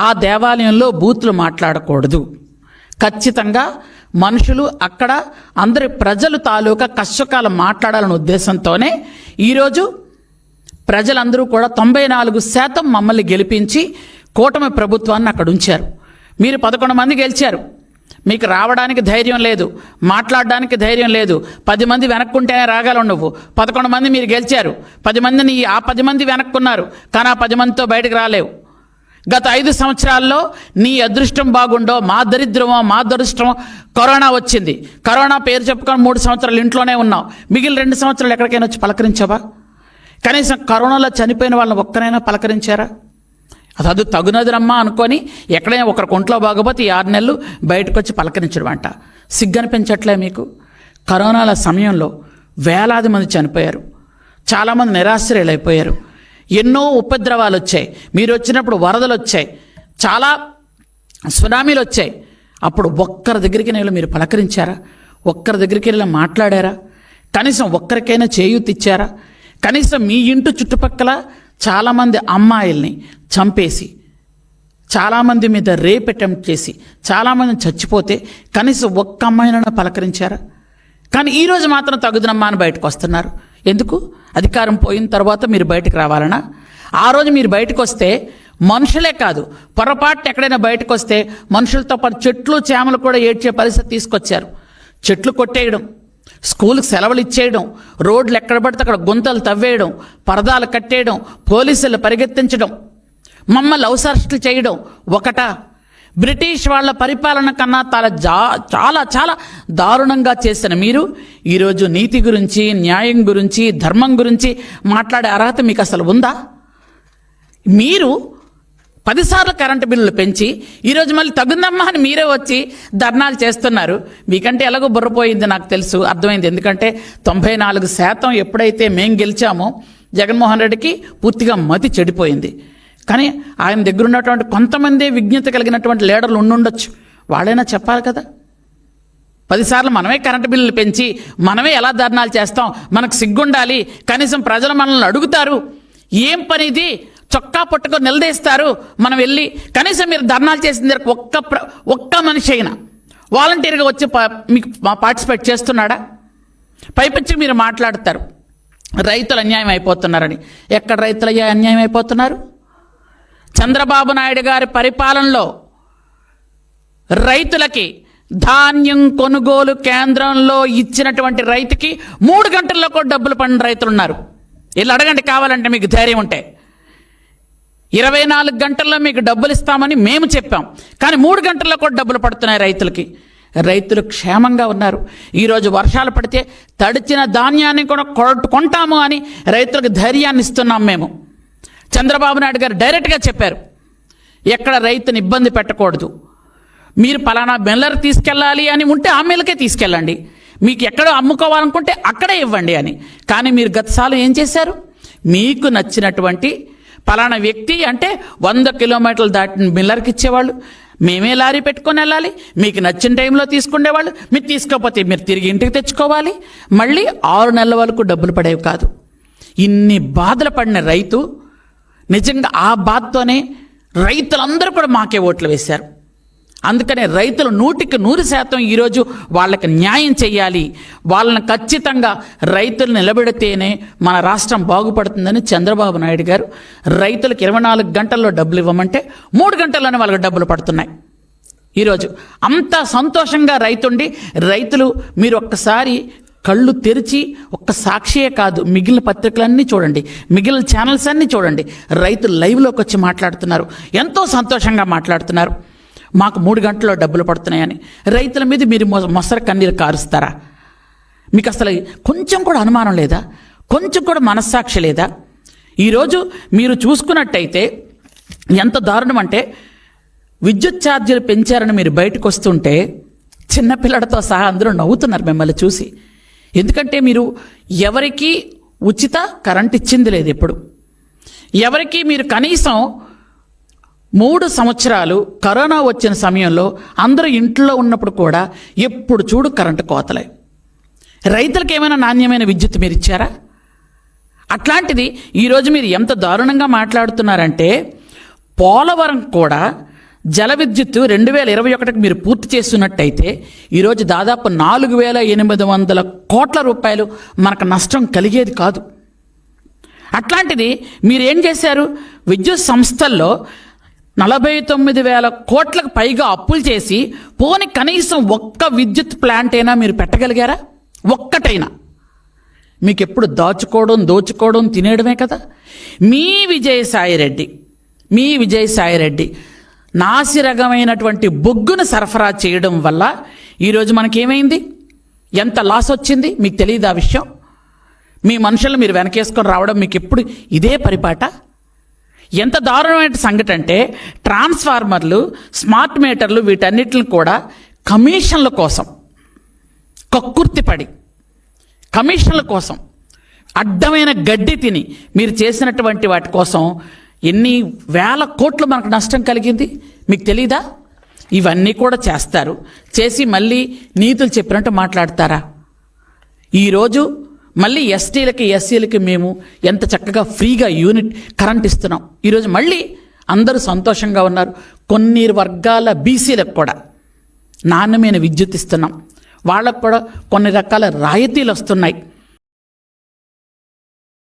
ఆ దేవాలయంలో బూతులు మాట్లాడకూడదు. ఖచ్చితంగా మనుషులు అక్కడ అందరి ప్రజలు తాలూకా కష్టకాలం మాట్లాడాలనే ఉద్దేశంతోనే ఈరోజు ప్రజలందరూ కూడా 94% మమ్మల్ని గెలిపించి కూటమి ప్రభుత్వాన్ని అక్కడ ఉంచారు. మీరు 11 మంది గెలిచారు. మీకు రావడానికి ధైర్యం లేదు, మాట్లాడడానికి ధైర్యం లేదు. 10 మంది వెనక్కుంటేనే రాగలవు నువ్వు. 11 మంది మీరు గెలిచారు, 10 మందిని ఆ 10 మంది వెనక్కున్నారు, కానీ ఆ 10 మందితో బయటకు రాలేవు. గత 5 సంవత్సరాల్లో నీ అదృష్టం బాగుండో మా దరిద్రమో మా దురదృష్టమో కరోనా వచ్చింది. కరోనా పేరు చెప్పుకొని 3 సంవత్సరాలు ఇంట్లోనే ఉన్నావు. మిగిలిన 2 సంవత్సరాలు ఎక్కడికైనా వచ్చి పలకరించావా? కనీసం కరోనాలో చనిపోయిన వాళ్ళని ఒక్కరైనా పలకరించారా? అది తగునదిరమ్మా అనుకొని ఎక్కడైనా ఒకరికి ఒంట్లో బాగోపోతే ఈ 6 నెలలు బయటకు వచ్చి పలకరించడం అంట. సిగ్గనిపించట్లే మీకు? కరోనాల సమయంలో వేలాది మంది చనిపోయారు, చాలామంది నిరాశ్రయులైపోయారు, ఎన్నో ఉపద్రవాలు వచ్చాయి. మీరు వచ్చినప్పుడు వరదలు వచ్చాయి, చాలా సునామీలు వచ్చాయి. అప్పుడు ఒక్కరి దగ్గరికి వెళ్ళి మీరు పలకరించారా? ఒక్కరి దగ్గరికి వెళ్ళి మాట్లాడారా? కనీసం ఒక్కరికైనా చేయూతిచ్చారా? కనీసం మీ ఇంటి చుట్టుపక్కల చాలామంది అమ్మాయిల్ని చంపేసి, చాలామంది మీద రేప్ అటెంప్ట్ చేసి చాలామంది చచ్చిపోతే కనీసం ఒక్క అమ్మాయినైనా పలకరించారా? కానీ ఈరోజు మాత్రం తగుదనమ్మా అని బయటకు వస్తున్నారు. ఎందుకు? అధికారం పోయిన తర్వాత మీరు బయటకు రావాలనా? ఆ రోజు మీరు బయటకు వస్తే మనుషులే కాదు, పొరపాటు ఎక్కడైనా బయటకు వస్తే మనుషులతో పాటు చెట్లు చేమలు కూడా ఏడ్చే పరిస్థితి తీసుకొచ్చారు. చెట్లు కొట్టేయడం, స్కూల్కి సెలవులు ఇచ్చేయడం, రోడ్లు ఎక్కడ పడితే అక్కడ గుంతలు తవ్వేయడం, పరదాలు కట్టేయడం, పోలీసులు పరిగెత్తించడం, మమ్మల్ని హౌస్ అరెస్టులు చేయడం ఒకటా? బ్రిటిష్ వాళ్ళ పరిపాలన కన్నా చాలా చాలా దారుణంగా చేసిన మీరు ఈరోజు నీతి గురించి, న్యాయం గురించి, ధర్మం గురించి మాట్లాడే అర్హత మీకు అసలు ఉందా? మీరు 10 సార్లు కరెంటు బిల్లులు పెంచి ఈరోజు మళ్ళీ తగుందమ్మా అని మీరే వచ్చి ధర్నాలు చేస్తున్నారు. మీకంటే ఎలాగో బుర్రపోయింది నాకు తెలుసు, అర్థమైంది. ఎందుకంటే 94% ఎప్పుడైతే మేం గెలిచామో జగన్మోహన్ రెడ్డికి పూర్తిగా మతి చెడిపోయింది. కానీ ఆయన దగ్గర ఉన్నటువంటి కొంతమంది విజ్ఞత కలిగినటువంటి లీడర్లు ఉండుండొచ్చు, వాళ్ళైనా చెప్పాలి కదా. 10 సార్లు మనమే కరెంటు బిల్లులు పెంచి మనమే ఎలా ధర్నాలు చేస్తాం? మనకు సిగ్గుండాలి. కనీసం ప్రజలు మనల్ని అడుగుతారు, ఏం పని ఇది, చొక్కా పట్టుకొని నిలదీస్తారు. మనం వెళ్ళి కనీసం మీరు ధర్నాలు చేసిన దగ్గర ఒక్క మనిషి అయినా వాలంటీర్గా వచ్చి మీకు పార్టిసిపేట్ చేస్తున్నాడా? పైపించి మీరు మాట్లాడతారు రైతులు అన్యాయం అయిపోతున్నారని. ఎక్కడ రైతులు అన్యాయం అయిపోతున్నారు? చంద్రబాబు నాయుడు గారి పరిపాలనలో రైతులకి ధాన్యం కొనుగోలు కేంద్రంలో ఇచ్చినటువంటి రైతుకి 3 గంటల్లో కూడా డబ్బులు పడిన రైతులు ఉన్నారు. వీళ్ళు అడగండి కావాలంటే, మీకు ధైర్యం ఉంటే. 24 గంటల్లో మీకు డబ్బులు ఇస్తామని మేము చెప్పాం, కానీ 3 గంటల్లో కూడా డబ్బులు పడుతున్నాయి రైతులకి. రైతులు క్షేమంగా ఉన్నారు. ఈరోజు వర్షాలు పడితే తడిచిన ధాన్యాన్ని కూడా కొంటాము అని రైతులకు ధైర్యాన్ని ఇస్తున్నాం మేము. చంద్రబాబు నాయుడు గారు డైరెక్ట్గా చెప్పారు, ఎక్కడ రైతుని ఇబ్బంది పెట్టకూడదు. మీరు పలానా మిల్లర్ తీసుకెళ్ళాలి అని ఉంటే ఆ మిల్లకే తీసుకెళ్ళండి, మీకు ఎక్కడో అమ్ముకోవాలనుకుంటే అక్కడే ఇవ్వండి అని. కానీ మీరు గతసార్లు ఏం చేశారు? మీకు నచ్చినటువంటి పలానా వ్యక్తి అంటే 100 కిలోమీటర్లు దాటిన మిల్లర్కి ఇచ్చేవాళ్ళు, మేమే లారీ పెట్టుకొని వెళ్ళాలి, మీకు నచ్చిన టైంలో తీసుకునేవాళ్ళు. మీరు తీసుకోకపోతే మీరు తిరిగి ఇంటికి తెచ్చుకోవాలి. మళ్ళీ 6 నెలల వరకు డబ్బులు పడేవి కాదు. ఇన్ని బాధలు పడిన రైతు నిజంగా ఆ బాధతోనే రైతులందరూ కూడా మాకే ఓట్లు వేశారు. అందుకనే రైతులు 100% ఈరోజు వాళ్ళకి న్యాయం చేయాలి. వాళ్ళని ఖచ్చితంగా రైతులు నిలబెడితేనే మన రాష్ట్రం బాగుపడుతుందని చంద్రబాబు నాయుడు గారు రైతులకు 24 గంటల్లో డబ్బులు ఇవ్వమంటే 3 గంటల్లోనే వాళ్ళకి డబ్బులు పడుతున్నాయి. ఈరోజు అంత సంతోషంగా రైతులు మీరు ఒక్కసారి కళ్ళు తెరిచి ఒక్క సాక్షియే కాదు, మిగిలిన పత్రికలన్నీ చూడండి, మిగిలిన ఛానల్స్ అన్నీ చూడండి. రైతులు లైవ్లోకి వచ్చి మాట్లాడుతున్నారు, ఎంతో సంతోషంగా మాట్లాడుతున్నారు. మాకు 3 గంటల్లో డబ్బులు పడుతున్నాయని. రైతుల మీద మీరు మొసరు కన్నీరు కారుస్తారా? మీకు అసలు కొంచెం కూడా అనుమానం లేదా? కొంచెం కూడా మనస్సాక్షి లేదా? ఈరోజు మీరు చూసుకున్నట్టయితే ఎంత దారుణం అంటే, విద్యుత్ ఛార్జీలు పెంచారని మీరు బయటకు వస్తుంటే చిన్నపిల్లలతో సహా అందరూ నవ్వుతున్నారు మిమ్మల్ని చూసి. ఎందుకంటే మీరు ఎవరికి ఉచిత కరెంట్ ఇచ్చింది లేదు ఎప్పుడు. ఎవరికి మీరు కనీసం 3 సంవత్సరాలు కరోనా వచ్చిన సమయంలో అందరూ ఇంట్లో ఉన్నప్పుడు కూడా ఎప్పుడు చూడు కరెంటు కోతలే. రైతులకు ఏమైనా నాణ్యమైన విద్యుత్ మీరు ఇచ్చారా? అట్లాంటిది ఈరోజు మీరు ఎంత దారుణంగా మాట్లాడుతున్నారంటే, పోలవరం కూడా జల విద్యుత్తు 2021కి మీరు పూర్తి చేస్తున్నట్టయితే ఈరోజు దాదాపు 4,800 కోట్ల రూపాయలు మనకు నష్టం కలిగేది కాదు. అట్లాంటిది మీరేం చేశారు? విద్యుత్ సంస్థల్లో 49,000 కోట్లకు పైగా అప్పులు చేసి పోని కనీసం ఒక్క విద్యుత్ ప్లాంట్ అయినా మీరు పెట్టగలిగారా? ఒక్కటైనా. మీకు ఎప్పుడు దోచుకోవడం తినేయడమే కదా. మీ విజయసాయిరెడ్డి నాసిరకమైనటువంటి బొగ్గును సరఫరా చేయడం వల్ల ఈరోజు మనకేమైంది? ఎంత లాస్ వచ్చింది మీకు తెలియదు ఆ విషయం? మీ మనుషులు మీరు వెనకేసుకొని రావడం మీకు ఎప్పుడు ఇదే పరిపాట? ఎంత దారుణమైన సంఘటన అంటే ట్రాన్స్ఫార్మర్లు, స్మార్ట్ మీటర్లు వీటన్నిటిని కూడా కమిషన్ల కోసం కక్కుర్తిపడి కమిషన్ల కోసం అడ్డమైన గడ్డి తిని మీరు చేసినటువంటి వాటి కోసం ఎన్ని వేల కోట్లు మనకు నష్టం కలిగింది మీకు తెలీదా? ఇవన్నీ కూడా చేస్తారు. చేసి మళ్ళీ నీతులు చెప్పినట్టు మాట్లాడతారా? ఈరోజు మళ్ళీ ఎస్టీలకి ఎస్సీలకి మేము ఎంత చక్కగా ఫ్రీగా యూనిట్ కరెంట్ ఇస్తున్నాం. ఈరోజు మళ్ళీ అందరూ సంతోషంగా ఉన్నారు. కొన్ని వర్గాల బీసీలకు కూడా నాణ్యమైన విద్యుత్ ఇస్తున్నాం. వాళ్ళకు కూడా కొన్ని రకాల రాయితీలు వస్తున్నాయి.